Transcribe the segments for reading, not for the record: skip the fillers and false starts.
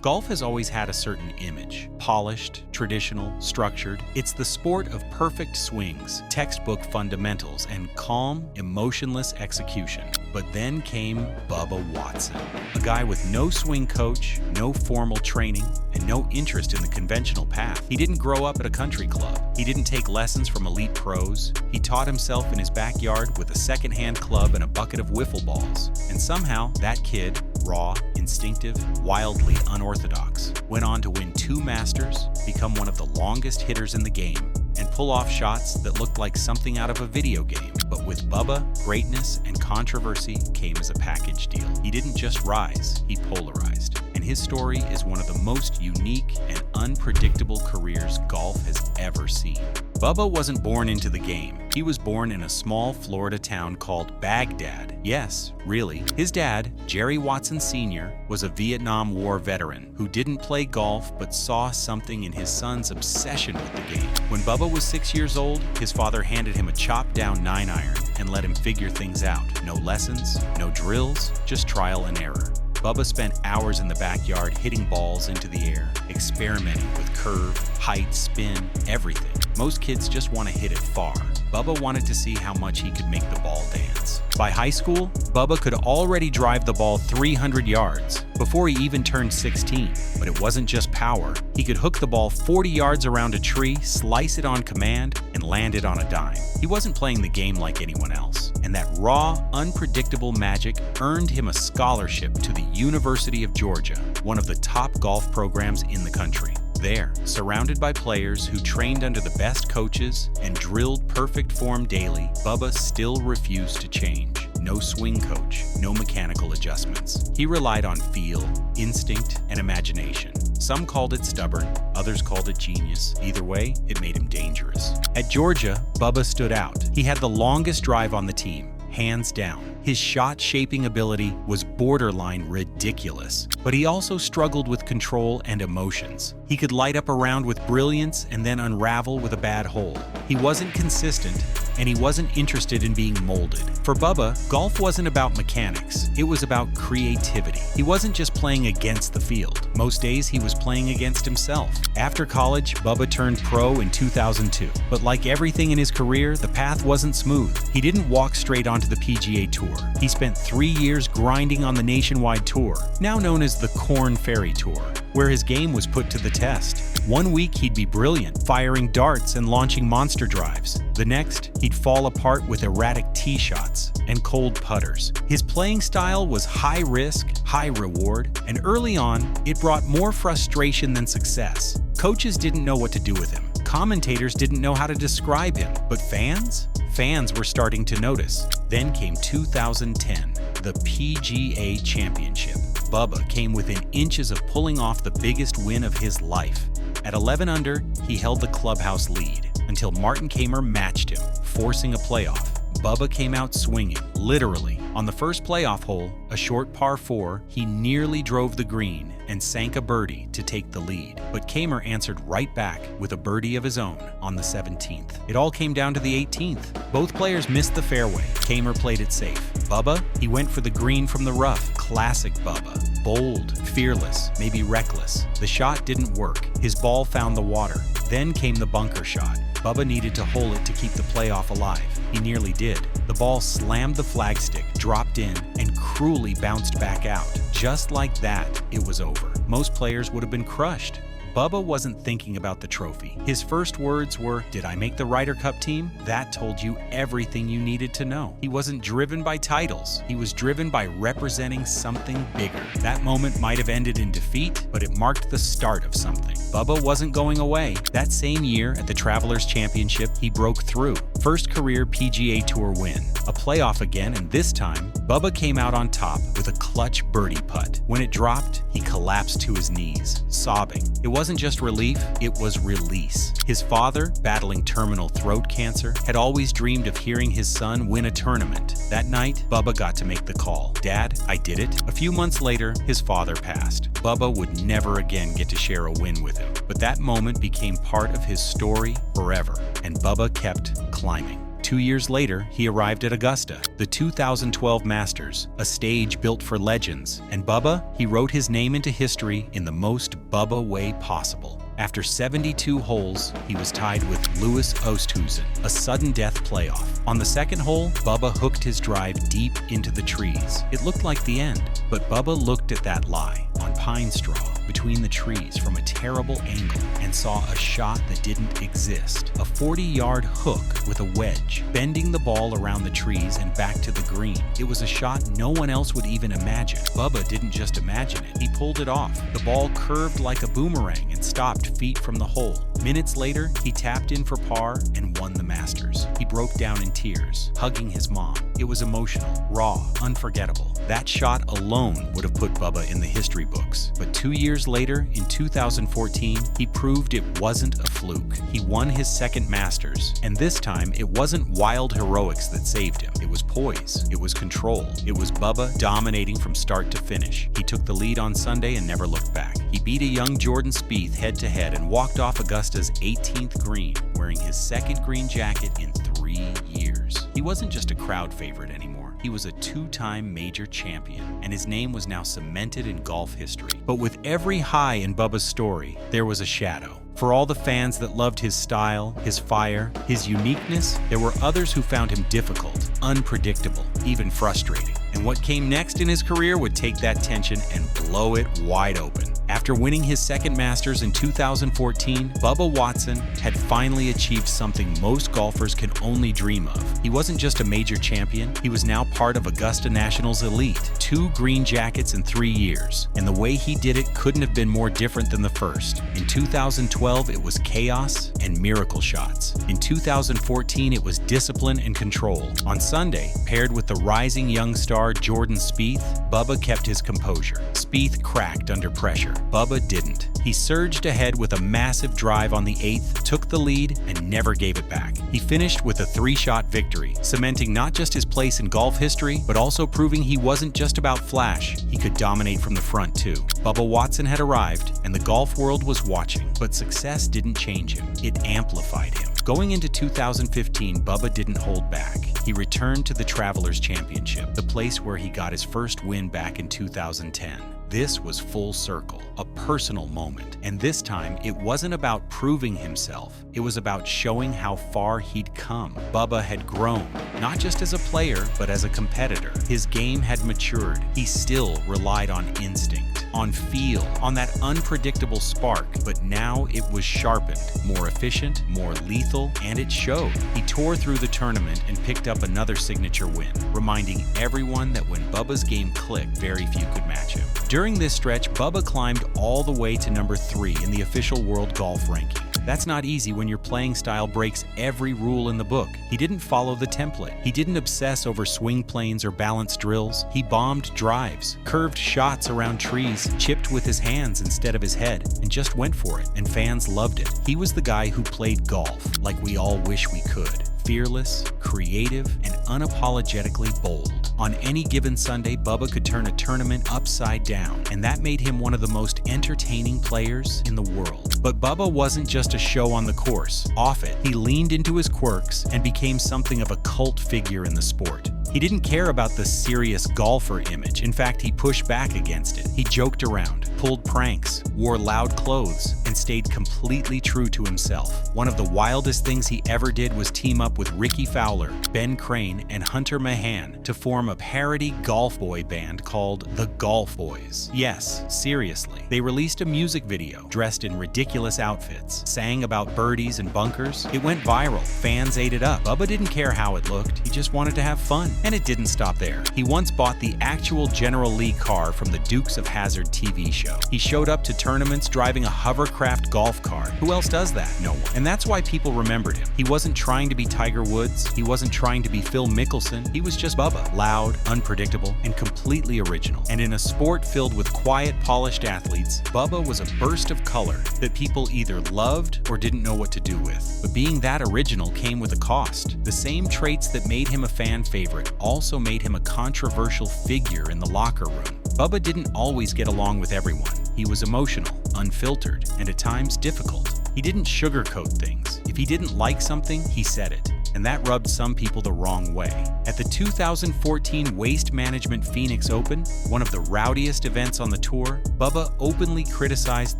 Golf has always had a certain image. Polished, traditional, structured. It's the sport of perfect swings, textbook fundamentals, and calm, emotionless execution. But then came Bubba Watson, a guy with no swing coach, no formal training, and no interest in the conventional path. He didn't grow up at a country club. He didn't take lessons from elite pros. He taught himself in his backyard with a second-hand club and a bucket of wiffle balls. And somehow, that kid, raw, instinctive, wildly unorthodox, went on to win 2 Masters, become one of the longest hitters in the game, and pull off shots that looked like something out of a video game. But with Bubba, greatness and controversy came as a package deal. He didn't just rise, he polarized. And his story is one of the most unique and unpredictable careers golf has ever seen. Bubba wasn't born into the game. He was born in a small Florida town called Baghdad. Yes, really. His dad, Jerry Watson Sr., was a Vietnam War veteran who didn't play golf but saw something in his son's obsession with the game. When Bubba was 6 years old, his father handed him a chopped-down 9-iron and let him figure things out. No lessons, no drills, just trial and error. Bubba spent hours in the backyard hitting balls into the air, experimenting with curve, height, spin, everything. Most kids just want to hit it far. Bubba wanted to see how much he could make the ball dance. By high school, Bubba could already drive the ball 300 yards before he even turned 16. But it wasn't just power. He could hook the ball 40 yards around a tree, slice it on command, and land it on a dime. He wasn't playing the game like anyone else. And that raw, unpredictable magic earned him a scholarship to the University of Georgia, one of the top golf programs in the country. There, surrounded by players who trained under the best coaches and drilled perfect form daily, Bubba still refused to change. No swing coach, no mechanical adjustments. He relied on feel, instinct, and imagination. Some called it stubborn, others called it genius. Either way, it made him dangerous. At Georgia, Bubba stood out. He had the longest drive on the team, hands down. His shot-shaping ability was borderline ridiculous, but he also struggled with control and emotions. He could light up a round with brilliance and then unravel with a bad hole. He wasn't consistent, and he wasn't interested in being molded. For Bubba, golf wasn't about mechanics. It was about creativity. He wasn't just playing against the field. Most days, he was playing against himself. After college, Bubba turned pro in 2002. But like everything in his career, the path wasn't smooth. He didn't walk straight onto the PGA Tour. He spent 3 years grinding on the nationwide tour, now known as the Korn Ferry Tour, where his game was put to the test. One week he'd be brilliant, firing darts and launching monster drives. The next, he'd fall apart with erratic tee shots and cold putters. His playing style was high risk, high reward, and early on, it brought more frustration than success. Coaches didn't know what to do with him. Commentators didn't know how to describe him. But fans? Fans were starting to notice. Then came 2010, the PGA Championship. Bubba came within inches of pulling off the biggest win of his life. At 11 under, he held the clubhouse lead until Martin Kamer matched him, forcing a playoff. Bubba came out swinging, literally. On the first playoff hole, a short par 4, he nearly drove the green and sank a birdie to take the lead. But Kamer answered right back with a birdie of his own on the 17th. It all came down to the 18th. Both players missed the fairway. Kamer played it safe. Bubba, he went for the green from the rough. Classic Bubba. Bold, fearless, maybe reckless. The shot didn't work. His ball found the water. Then came the bunker shot. Bubba needed to hole it to keep the playoff alive. He nearly did. The ball slammed the flagstick, dropped in, and cruelly bounced back out. Just like that, it was over. Most players would have been crushed. Bubba wasn't thinking about the trophy. His first words were, "Did I make the Ryder Cup team?" That told you everything you needed to know. He wasn't driven by titles. He was driven by representing something bigger. That moment might have ended in defeat, but it marked the start of something. Bubba wasn't going away. That same year at the Travelers Championship, he broke through. First career PGA Tour win. A playoff again, and this time, Bubba came out on top with a clutch birdie putt. When it dropped, he collapsed to his knees, sobbing. It wasn't just relief, it was release. His father, battling terminal throat cancer, had always dreamed of hearing his son win a tournament. That night, Bubba got to make the call. "Dad, I did it." A few months later, his father passed. Bubba would never again get to share a win with him. But that moment became part of his story forever, and Bubba kept climbing. 2 years later, he arrived at Augusta, the 2012 Masters, a stage built for legends, and Bubba, he wrote his name into history in the most Bubba way possible. After 72 holes, he was tied with Louis Oosthuizen, a sudden death playoff. On the second hole, Bubba hooked his drive deep into the trees. It looked like the end, but Bubba looked at that lie on pine straw between the trees from a terrible angle and saw a shot that didn't exist. A 40-yard hook with a wedge, bending the ball around the trees and back to the green. It was a shot no one else would even imagine. Bubba didn't just imagine it, he pulled it off. The ball curved like a boomerang and stopped feet from the hole. Minutes later, he tapped in for par and won the Masters. He broke down in tears, hugging his mom. It was emotional, raw, unforgettable. That shot alone would have put Bubba in the history books. But 2 years later, in 2014, he proved it wasn't a fluke. He won his second Masters, and this time it wasn't wild heroics that saved him. It was poise, it was control, it was Bubba dominating from start to finish. He took the lead on Sunday and never looked back. He beat a young Jordan Spieth head-to-head and walked off Augusta's 18th green, wearing his second green jacket in 3 years. He wasn't just a crowd favorite anymore. He was a two-time major champion, and his name was now cemented in golf history. But with every high in Bubba's story, there was a shadow. For all the fans that loved his style, his fire, his uniqueness, there were others who found him difficult, unpredictable, even frustrating. And what came next in his career would take that tension and blow it wide open. After winning his second Masters in 2014, Bubba Watson had finally achieved something most golfers can only dream of. He wasn't just a major champion, he was now part of Augusta National's elite. 2 green jackets in 3 years, and the way he did it couldn't have been more different than the first. In 2012, it was chaos and miracle shots. In 2014, it was discipline and control. On Sunday, paired with the rising young star Jordan Spieth, Bubba kept his composure. Spieth cracked under pressure. Bubba didn't. He surged ahead with a massive drive on the 8th, took the lead, and never gave it back. He finished with a 3-shot victory, cementing not just his place in golf history, but also proving he wasn't just about flash. He could dominate from the front too. Bubba Watson had arrived, and the golf world was watching, but success didn't change him. It amplified him. Going into 2015, Bubba didn't hold back. He returned to the Travelers Championship, the place where he got his first win back in 2010. This was full circle, a personal moment. And this time, it wasn't about proving himself. It was about showing how far he'd come. Bubba had grown, not just as a player, but as a competitor. His game had matured. He still relied on instinct, on feel, on that unpredictable spark. But now it was sharpened, more efficient, more lethal, and it showed. He tore through the tournament and picked up another signature win, reminding everyone that when Bubba's game clicked, very few could match him. During this stretch, Bubba climbed all the way to number 3 in the official world golf ranking. That's not easy when your playing style breaks every rule in the book. He didn't follow the template. He didn't obsess over swing planes or balance drills. He bombed drives, curved shots around trees, chipped with his hands instead of his head, and just went for it, and fans loved it. He was the guy who played golf like we all wish we could. Fearless, creative, and unapologetically bold. On any given Sunday, Bubba could turn a tournament upside down, and that made him one of the most entertaining players in the world. But Bubba wasn't just a show on the course. Off it, he leaned into his quirks and became something of a cult figure in the sport. He didn't care about the serious golfer image. In fact, he pushed back against it. He joked around, pulled pranks, wore loud clothes, and stayed completely true to himself. One of the wildest things he ever did was team up with Ricky Fowler, Ben Crane, and Hunter Mahan to form a parody golf boy band called the Golf Boys. Yes, seriously. They released a music video, dressed in ridiculous outfits, sang about birdies and bunkers. It went viral. Fans ate it up. Bubba didn't care how it looked. He just wanted to have fun. And it didn't stop there. He once bought the actual General Lee car from the Dukes of Hazzard TV show. He showed up to tournaments driving a hovercraft golf cart. Who else does that? No one. And that's why people remembered him. He wasn't trying to be Tiger Woods. He wasn't trying to be Phil Mickelson. He was just Bubba. Loud, unpredictable, and completely original. And in a sport filled with quiet, polished athletes, Bubba was a burst of color that people either loved or didn't know what to do with. But being that original came with a cost. The same traits that made him a fan favorite also made him a controversial figure in the locker room. Bubba didn't always get along with everyone. He was emotional, unfiltered, and at times difficult. He didn't sugarcoat things. If he didn't like something, he said it. and that rubbed some people the wrong way. At the 2014 Waste Management Phoenix Open, one of the rowdiest events on the tour, Bubba openly criticized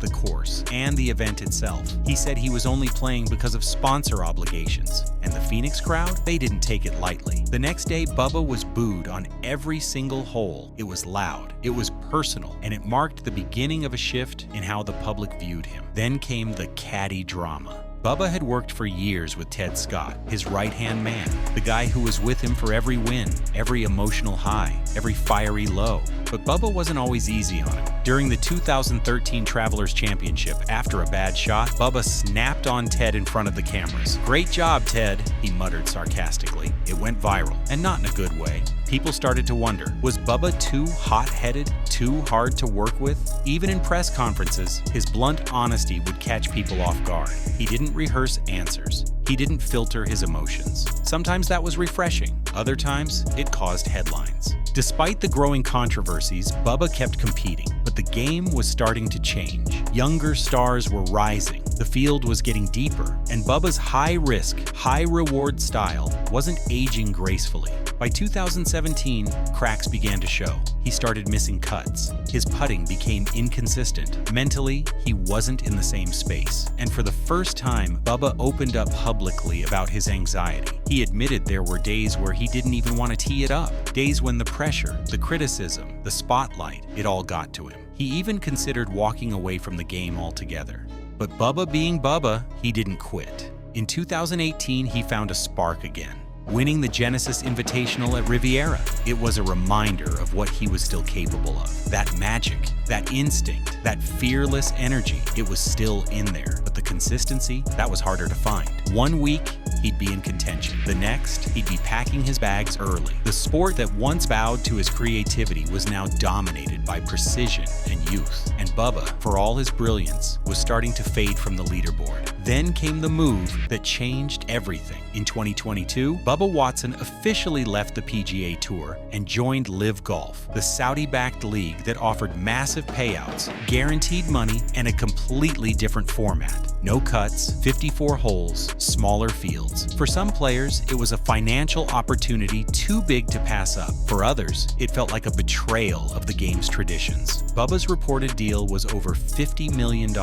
the course and the event itself. He said he was only playing because of sponsor obligations, and the Phoenix crowd, they didn't take it lightly. The next day, Bubba was booed on every single hole. It was loud, it was personal, and it marked the beginning of a shift in how the public viewed him. Then came the caddy drama. Bubba had worked for years with Ted Scott, his right-hand man, the guy who was with him for every win, every emotional high, every fiery low. But Bubba wasn't always easy on him. During the 2013 Travelers Championship, after a bad shot, Bubba snapped on Ted in front of the cameras. "Great job, Ted," he muttered sarcastically. It went viral, and not in a good way. People started to wonder, was Bubba too hot-headed, too hard to work with? Even in press conferences, his blunt honesty would catch people off guard. He didn't rehearse answers. He didn't filter his emotions. Sometimes that was refreshing. Other times, it caused headlines. Despite the growing controversies, Bubba kept competing, but the game was starting to change. Younger stars were rising, the field was getting deeper, and Bubba's high-risk, high-reward style wasn't aging gracefully. By 2017, cracks began to show. He started missing cuts. His putting became inconsistent. Mentally, he wasn't in the same space. And for the first time, Bubba opened up publicly about his anxiety. He admitted there were days where he didn't even want to tee it up. Days when the pressure, the criticism, the spotlight, it all got to him. He even considered walking away from the game altogether. But Bubba being Bubba, he didn't quit. In 2018, he found a spark again, winning the Genesis Invitational at Riviera. It was a reminder of what he was still capable of. That magic, that instinct, that fearless energy, it was still in there. But the consistency, that was harder to find. One week, he'd be in contention. The next, he'd be packing his bags early. The sport that once bowed to his creativity was now dominated by precision and youth. And Bubba, for all his brilliance, was starting to fade from the leaderboard. Then came the move that changed everything. In 2022, Bubba Watson officially left the PGA Tour and joined Live Golf, the Saudi-backed league that offered massive payouts, guaranteed money, and a completely different format. No cuts, 54 holes, smaller fields. For some players, it was a financial opportunity too big to pass up. For others, it felt like a betrayal of the game's traditions. Bubba's reported deal was over $50 million,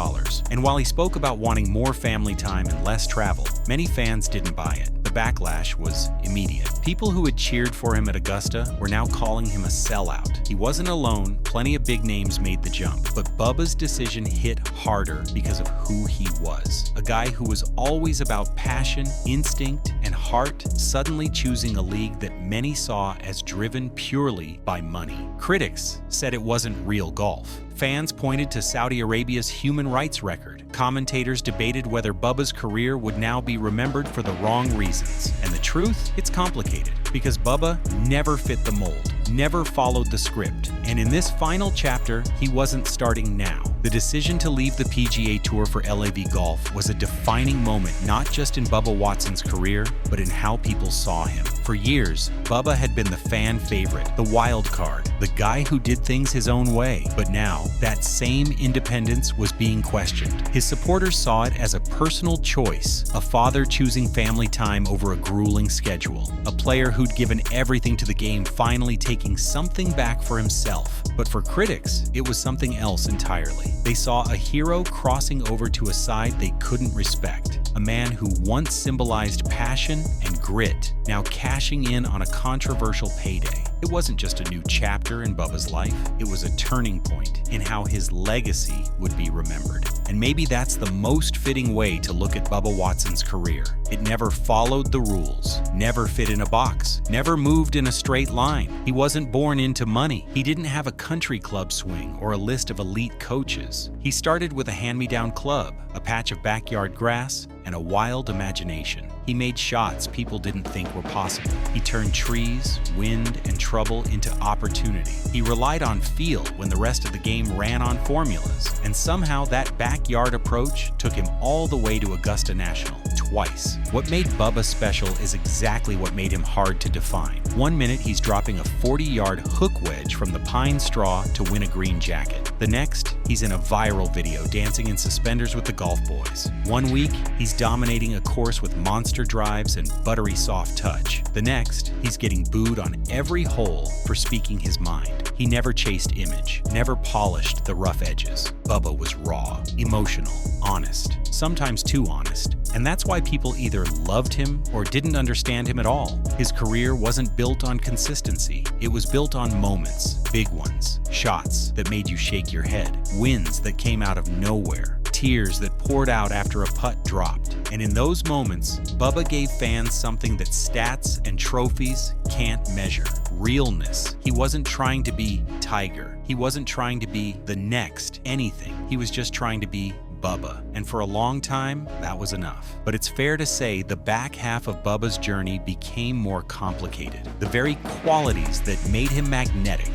and while he spoke about wanting more family time and less travel, many fans didn't buy it. The backlash was immediate. People who had cheered for him at Augusta were now calling him a sellout. He wasn't alone, plenty of big names made the jump, but Bubba's decision hit harder because of who he was. A guy who was always about passion, instinct, and heart, suddenly choosing a league that many saw as driven purely by money. Critics said it wasn't real golf. Fans pointed to Saudi Arabia's human rights record. Commentators debated whether Bubba's career would now be remembered for the wrong reasons. And the truth? It's complicated, because Bubba never fit the mold, never followed the script. And in this final chapter, he wasn't starting now. The decision to leave the PGA Tour for LAV Golf was a defining moment not just in Bubba Watson's career, but in how people saw him. For years, Bubba had been the fan favorite, the wild card, the guy who did things his own way. But now, that same independence was being questioned. His supporters saw it as a personal choice, a father choosing family time over a grueling schedule, a player who'd given everything to the game finally taking something back for himself. But for critics, it was something else entirely. They saw a hero crossing over to a side they couldn't respect, a man who once symbolized passion and grit, now cashing in on a controversial payday. It wasn't just a new chapter in Bubba's life, it was a turning point in how his legacy would be remembered. And maybe that's the most fitting way to look at Bubba Watson's career. It never followed the rules, never fit in a box, never moved in a straight line. He wasn't born into money. He didn't have a country club swing or a list of elite coaches. He started with a hand-me-down club, a patch of backyard grass, and a wild imagination. He made shots people didn't think were possible. He turned trees, wind, and trouble into opportunity. He relied on feel when the rest of the game ran on formulas. And somehow that backyard approach took him all the way to Augusta National, twice. What made Bubba special is exactly what made him hard to define. One minute he's dropping a 40-yard hook wedge from the pine straw to win a green jacket. The next, he's in a viral video dancing in suspenders with the golf boys. One week, he's dominating a course with monster drives and buttery soft touch. The next, he's getting booed on every hole for speaking his mind. He never chased image, never polished the rough edges. Bubba was raw, emotional, honest, sometimes too honest. And that's why people either loved him or didn't understand him at all. His career wasn't built on consistency. It was built on moments, big ones, shots that made you shake your head, wins that came out of nowhere, tears that poured out after a putt dropped. And in those moments, Bubba gave fans something that stats and trophies can't measure: realness. He wasn't trying to be Tiger. He wasn't trying to be the next anything. He was just trying to be Bubba. And for a long time, that was enough. But it's fair to say the back half of Bubba's journey became more complicated. The very qualities that made him magnetic,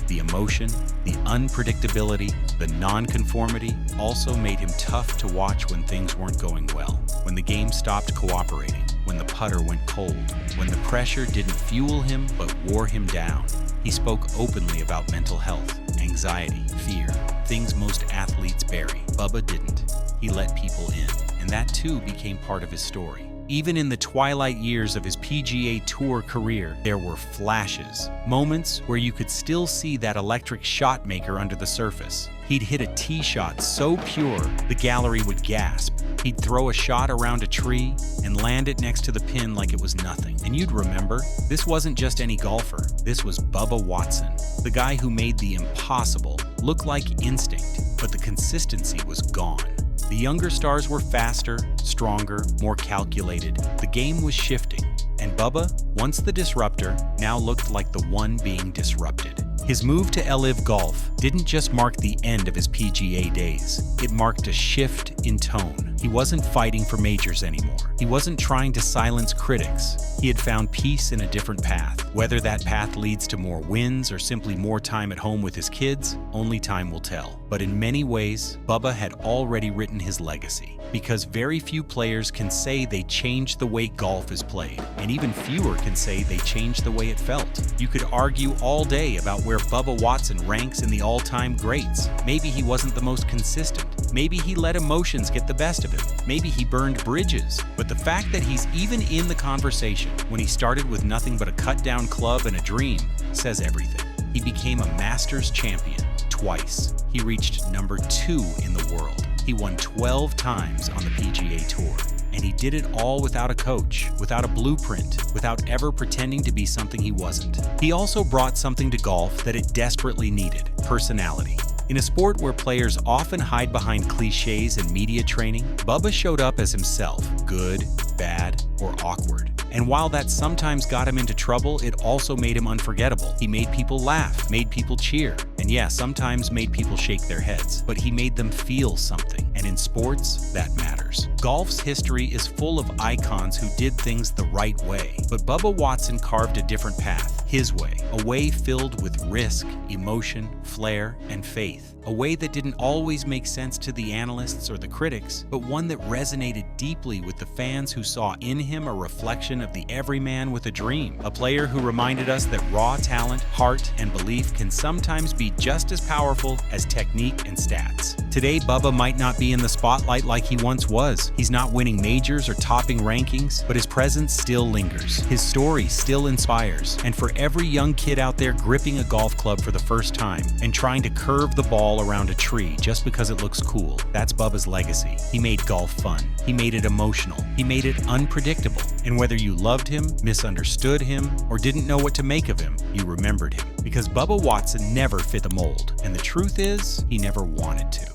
the emotion, the unpredictability, the nonconformity, also made him tough to watch when things weren't going well, when the game stopped cooperating, when the putter went cold, when the pressure didn't fuel him but wore him down. He spoke openly about mental health, anxiety, fear, things most athletes bury. Bubba didn't. He let people in, and that too became part of his story. Even in the twilight years of his PGA Tour career, there were flashes, moments where you could still see that electric shot maker under the surface. He'd hit a tee shot so pure, the gallery would gasp. He'd throw a shot around a tree and land it next to the pin like it was nothing. And you'd remember, this wasn't just any golfer. This was Bubba Watson, the guy who made the impossible look like instinct, but the consistency was gone. The younger stars were faster, stronger, more calculated. The game was shifting, and Bubba, once the disruptor, now looked like the one being disrupted. His move to LIV Golf didn't just mark the end of his PGA days. It marked a shift in tone. He wasn't fighting for majors anymore. He wasn't trying to silence critics. He had found peace in a different path. Whether that path leads to more wins or simply more time at home with his kids, only time will tell. But in many ways, Bubba had already written his legacy, because very few players can say they changed the way golf is played, and even fewer can say they changed the way it felt. You could argue all day about where Bubba Watson ranks in the all-time greats. Maybe he wasn't the most consistent. Maybe he let emotions get the best of him. Maybe he burned bridges. But the fact that he's even in the conversation when he started with nothing but a cut-down club and a dream says everything. He became a Masters champion twice. He reached number 2 in the world. He won 12 times on the PGA Tour. And he did it all without a coach, without a blueprint, without ever pretending to be something he wasn't. He also brought something to golf that it desperately needed: personality. In a sport where players often hide behind cliches and media training, Bubba showed up as himself, good, bad, or awkward. And while that sometimes got him into trouble, it also made him unforgettable. He made people laugh, made people cheer, and yeah, sometimes made people shake their heads. But he made them feel something, and in sports, that matters. Golf's history is full of icons who did things the right way, but Bubba Watson carved a different path, his way, a way filled with risk, emotion, flair, and faith. A way that didn't always make sense to the analysts or the critics, but one that resonated deeply with the fans who saw in him a reflection of the everyman with a dream. A player who reminded us that raw talent, heart, and belief can sometimes be just as powerful as technique and stats. Today, Bubba might not be in the spotlight like he once was. He's not winning majors or topping rankings, but his presence still lingers. His story still inspires. And for every young kid out there gripping a golf club for the first time and trying to curve the ball around a tree just because it looks cool, that's Bubba's legacy. He made golf fun. He made it emotional. He made it unpredictable. And whether you loved him, misunderstood him, or didn't know what to make of him, you remembered him. Because Bubba Watson never fit the mold. And the truth is, he never wanted to.